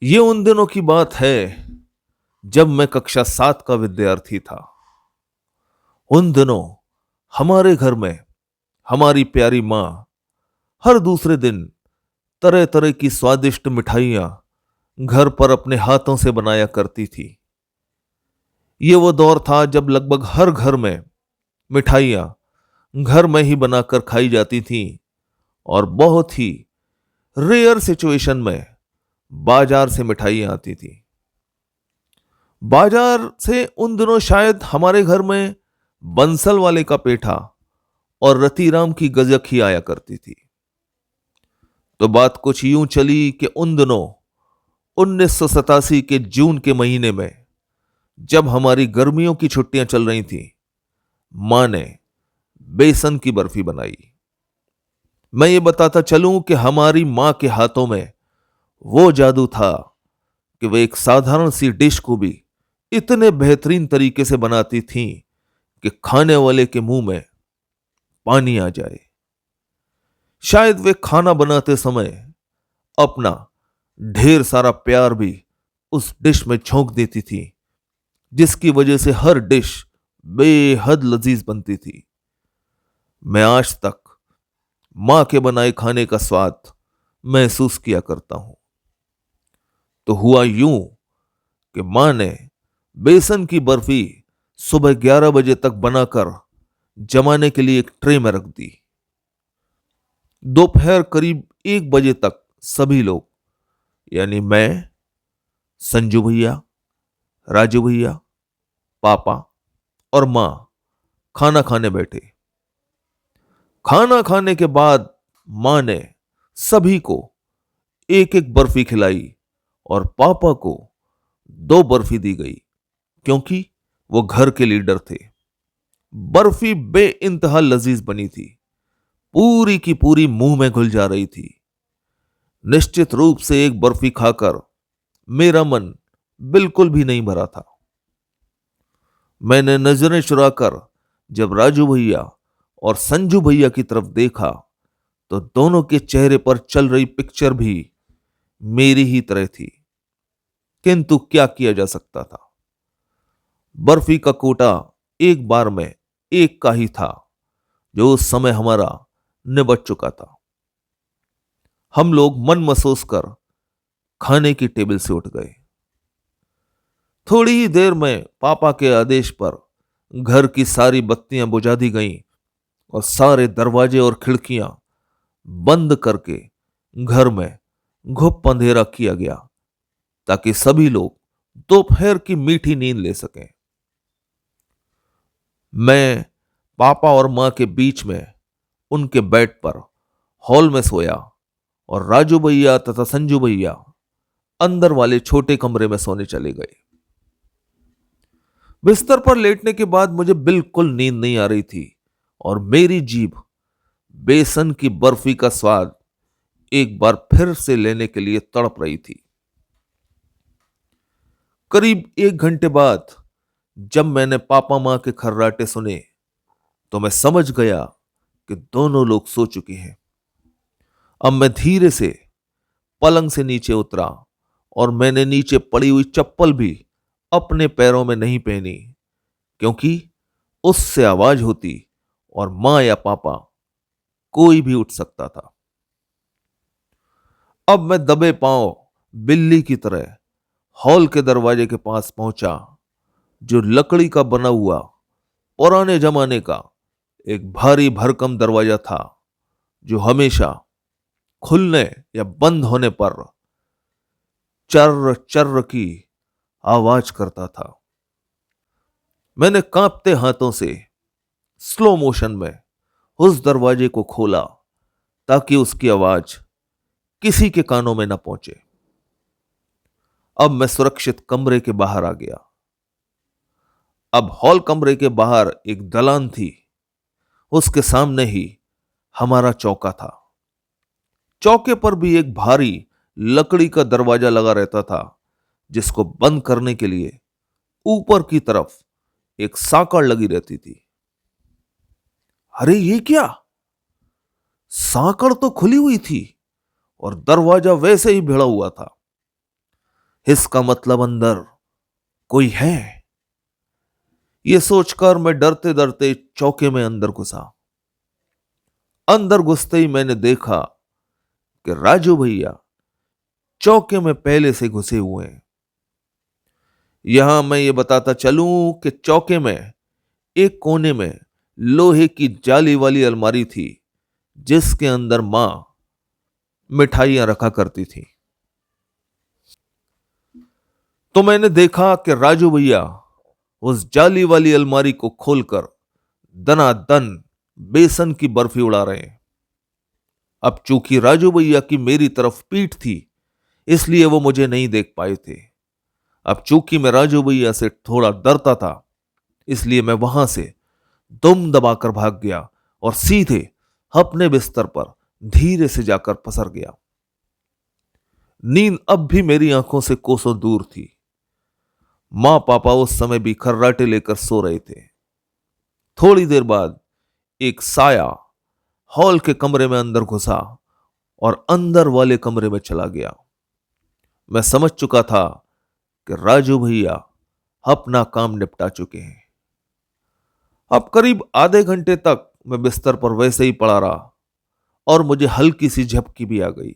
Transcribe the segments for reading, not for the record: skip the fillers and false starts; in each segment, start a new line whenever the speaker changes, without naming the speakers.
ये उन दिनों की बात है जब मैं कक्षा 7 का विद्यार्थी था। उन दिनों हमारे घर में हमारी प्यारी माँ हर दूसरे दिन तरह तरह की स्वादिष्ट मिठाइयाँ घर पर अपने हाथों से बनाया करती थी। ये वो दौर था जब लगभग हर घर में मिठाइयाँ घर में ही बनाकर खाई जाती थीं और बहुत ही रेयर सिचुएशन में बाजार से मिठाइयाँ आती थी। बाजार से उन दिनों शायद हमारे घर में बंसल वाले का पेठा और रतीराम की गजक ही आया करती थी। तो बात कुछ यूं चली कि उन दिनों 1987 के जून के महीने में जब हमारी गर्मियों की छुट्टियां चल रही थीं, मां ने बेसन की बर्फी बनाई। मैं ये बताता चलूं कि हमारी मां के हाथों में वो जादू था कि वे एक साधारण सी डिश को भी इतने बेहतरीन तरीके से बनाती थीं कि खाने वाले के मुंह में पानी आ जाए। शायद वे खाना बनाते समय अपना ढेर सारा प्यार भी उस डिश में झोंक देती थी, जिसकी वजह से हर डिश बेहद लजीज बनती थी। मैं आज तक मां के बनाए खाने का स्वाद महसूस किया करता हूं। तो हुआ यूं कि मां ने बेसन की बर्फी सुबह 11 बजे तक बनाकर जमाने के लिए एक ट्रे में रख दी। दोपहर करीब 1 बजे तक सभी लोग, यानी मैं, संजू भैया, राजू भैया, पापा और मां खाना खाने बैठे। खाना खाने के बाद मां ने सभी को एक एक बर्फी खिलाई और पापा को 2 बर्फी दी गई, क्योंकि वो घर के लीडर थे। बर्फी बे इंतहा लजीज बनी थी, पूरी की पूरी मुंह में घुल जा रही थी। निश्चित रूप से एक बर्फी खाकर मेरा मन बिल्कुल भी नहीं भरा था। मैंने नजरें चुराकर जब राजू भैया और संजू भैया की तरफ देखा तो दोनों के चेहरे पर चल रही पिक्चर भी मेरी ही तरह थी। किंतु क्या किया जा सकता था। बर्फी का कोटा एक बार में एक का ही था, जो उस समय हमारा निबट चुका था। हम लोग मन महसूस कर खाने की टेबल से उठ गए। थोड़ी ही देर में पापा के आदेश पर घर की सारी बत्तियां बुझा दी गईं और सारे दरवाजे और खिड़कियां बंद करके घर में घुप अंधेरा किया गया, ताकि सभी लोग दोपहर की मीठी नींद ले सकें। मैं पापा और मां के बीच में उनके बेड पर हॉल में सोया और राजू भैया तथा संजू भैया अंदर वाले छोटे कमरे में सोने चले गए। बिस्तर पर लेटने के बाद मुझे बिल्कुल नींद नहीं आ रही थी और मेरी जीभ बेसन की बर्फी का स्वाद एक बार फिर से लेने के लिए तड़प रही थी। करीब 1 घंटे बाद जब मैंने पापा मां के खर्राटे सुने तो मैं समझ गया कि दोनों लोग सो चुके हैं। अब मैं धीरे से पलंग से नीचे उतरा और मैंने नीचे पड़ी हुई चप्पल भी अपने पैरों में नहीं पहनी, क्योंकि उससे आवाज होती और मां या पापा कोई भी उठ सकता था। अब मैं दबे पांव बिल्ली की तरह हॉल के दरवाजे के पास पहुंचा, जो लकड़ी का बना हुआ पुराने जमाने का एक भारी भरकम दरवाजा था, जो हमेशा खुलने या बंद होने पर चर्र चर्र की आवाज करता था। मैंने कांपते हाथों से स्लो मोशन में उस दरवाजे को खोला ताकि उसकी आवाज किसी के कानों में न पहुंचे। अब मैं सुरक्षित कमरे के बाहर आ गया। अब हॉल कमरे के बाहर एक दलान थी, उसके सामने ही हमारा चौका था। चौके पर भी एक भारी लकड़ी का दरवाजा लगा रहता था, जिसको बंद करने के लिए ऊपर की तरफ एक साकड़ लगी रहती थी। अरे ये क्या! साकड़ तो खुली हुई थी और दरवाजा वैसे ही भिड़ा हुआ था। इसका मतलब अंदर कोई है। यह सोचकर मैं डरते डरते चौके में अंदर घुसा। अंदर घुसते ही मैंने देखा कि राजू भैया चौके में पहले से घुसे हुए हैं। यहां मैं ये बताता चलूं कि चौके में एक कोने में लोहे की जाली वाली अलमारी थी, जिसके अंदर मां मिठाइयां रखा करती थी। तो मैंने देखा कि राजू भैया उस जाली वाली अलमारी को खोलकर दनादन बेसन की बर्फी उड़ा रहे हैं। अब चूंकि राजू भैया की मेरी तरफ पीठ थी, इसलिए वो मुझे नहीं देख पाए थे। अब चूंकि मैं राजू भैया से थोड़ा डरता था, इसलिए मैं वहां से दुम दबाकर भाग गया और सीधे अपने बिस्तर पर धीरे से जाकर पसर गया। नींद अब भी मेरी आंखों से कोसों दूर थी। मां पापा उस समय भी खर्राटे लेकर सो रहे थे। थोड़ी देर बाद एक साया हॉल के कमरे में अंदर घुसा और अंदर वाले कमरे में चला गया। मैं समझ चुका था कि राजू भैया अपना काम निपटा चुके हैं। अब करीब आधे घंटे तक मैं बिस्तर पर वैसे ही पड़ा रहा और मुझे हल्की सी झपकी भी आ गई।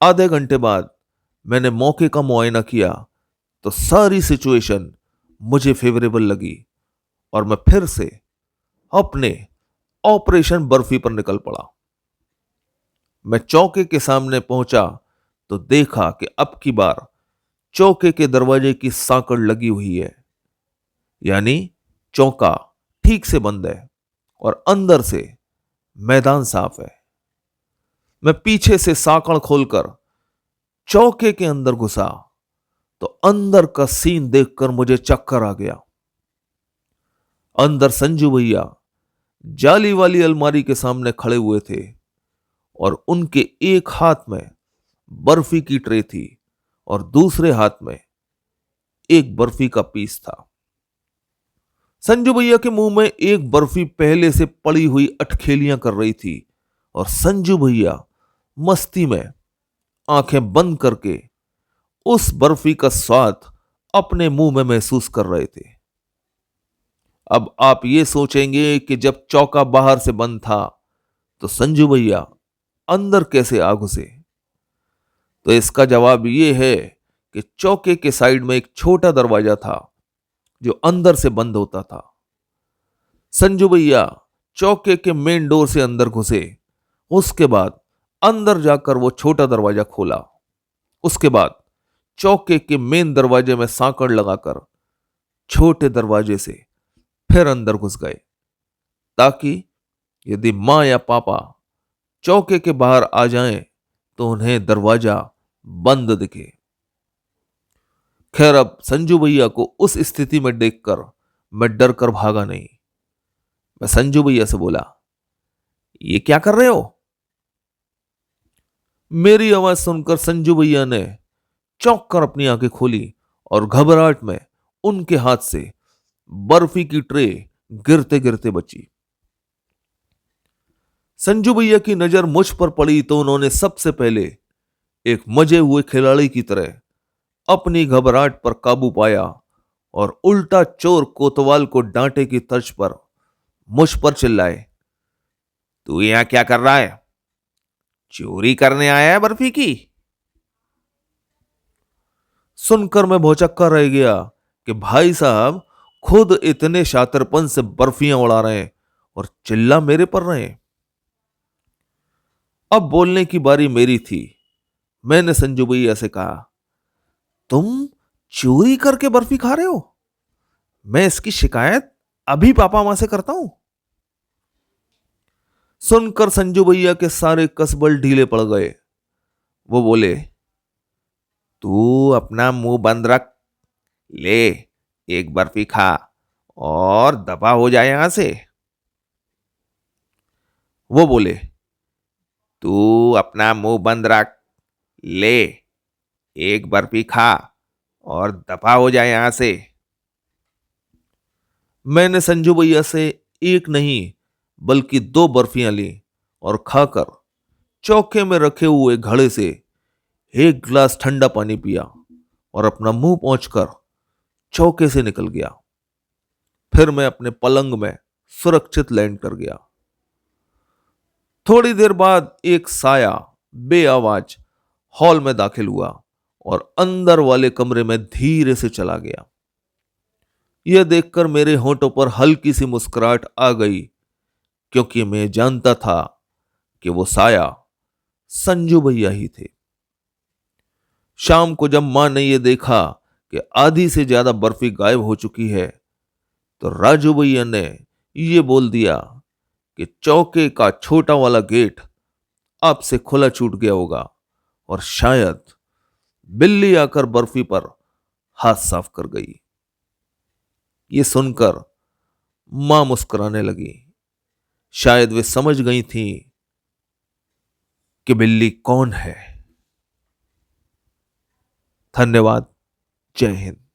आधे घंटे बाद मैंने मौके का मुआयना किया तो सारी सिचुएशन मुझे फेवरेबल लगी और मैं फिर से अपने ऑपरेशन बर्फी पर निकल पड़ा। मैं चौके के सामने पहुंचा तो देखा कि अब की बार चौके के दरवाजे की सांकड़ लगी हुई है, यानी चौका ठीक से बंद है और अंदर से मैदान साफ है। मैं पीछे से सांकड़ खोलकर चौके के अंदर घुसा तो अंदर का सीन देखकर मुझे चक्कर आ गया। अंदर संजू भैया जाली वाली अलमारी के सामने खड़े हुए थे और उनके एक हाथ में बर्फी की ट्रे थी और दूसरे हाथ में एक बर्फी का पीस था। संजू भैया के मुंह में एक बर्फी पहले से पड़ी हुई अटखेलियां कर रही थी और संजू भैया मस्ती में आंखें बंद करके उस बर्फी का स्वाद अपने मुंह में महसूस कर रहे थे। अब आप ये सोचेंगे कि जब चौका बाहर से बंद था तो संजू भैया अंदर कैसे आ घुसे। तो इसका जवाब यह है कि चौके के साइड में एक छोटा दरवाजा था जो अंदर से बंद होता था। संजू भैया चौके के मेन डोर से अंदर घुसे। उसके बाद अंदर जाकर वो छोटा दरवाजा खोला। उसके बाद चौके के मेन दरवाजे में सांकड़ लगाकर छोटे दरवाजे से फिर अंदर घुस गए, ताकि यदि मां या पापा चौके के बाहर आ जाएं तो उन्हें दरवाजा बंद दिखे। खैर, अब संजू भैया को उस स्थिति में देखकर मैं डर कर भागा नहीं। मैं संजू भैया से बोला, ये क्या कर रहे हो? मेरी आवाज सुनकर संजू भैया ने चौंक कर अपनी आंखें खोली और घबराहट में उनके हाथ से बर्फी की ट्रे गिरते गिरते बची। संजू भैया की नजर मुझ पर पड़ी तो उन्होंने सबसे पहले एक मजे हुए खिलाड़ी की तरह अपनी घबराहट पर काबू पाया और उल्टा चोर कोतवाल को डांटे की तर्ज पर मुझ पर चिल्लाए, तू यहां क्या कर रहा है? चोरी करने आया है बर्फी की? सुनकर मैं भौचक्का रह गया कि भाई साहब खुद इतने शातिरपन से बर्फियां उड़ा रहे हैं और चिल्ला मेरे पर रहे हैं। अब बोलने की बारी मेरी थी। मैंने संजू भैया से कहा, तुम चोरी करके बर्फी खा रहे हो? मैं इसकी शिकायत अभी पापा मां से करता हूं। सुनकर संजू भैया के सारे कसबल ढीले पड़ गए। वो बोले, तू अपना मुंह बंद रख, ले एक बर्फी खा और दफा हो जाए यहां से। वो बोले, तू अपना मुंह बंद रख, ले एक बर्फी खा और दफा हो जाए यहां से। मैंने संजू भैया से एक नहीं बल्कि 2 बर्फियां ली और खाकर चौके में रखे हुए घड़े से एक गिलास ठंडा पानी पिया और अपना मुंह पोंछकर चौके से निकल गया। फिर मैं अपने पलंग में सुरक्षित लैंड कर गया। थोड़ी देर बाद एक साया बेआवाज हॉल में दाखिल हुआ और अंदर वाले कमरे में धीरे से चला गया। यह देखकर मेरे होंठों पर हल्की सी मुस्कुराहट आ गई, क्योंकि मैं जानता था कि वो साया संजू भैया ही थे। शाम को जब मां ने यह देखा कि आधी से ज्यादा बर्फी गायब हो चुकी है, तो राजू भैया ने यह बोल दिया कि चौके का छोटा वाला गेट आपसे खुला छूट गया होगा और शायद बिल्ली आकर बर्फी पर हाथ साफ कर गई। ये सुनकर मां मुस्कुराने लगी। शायद वे समझ गई थी कि बिल्ली कौन है। धन्यवाद। जय हिंद।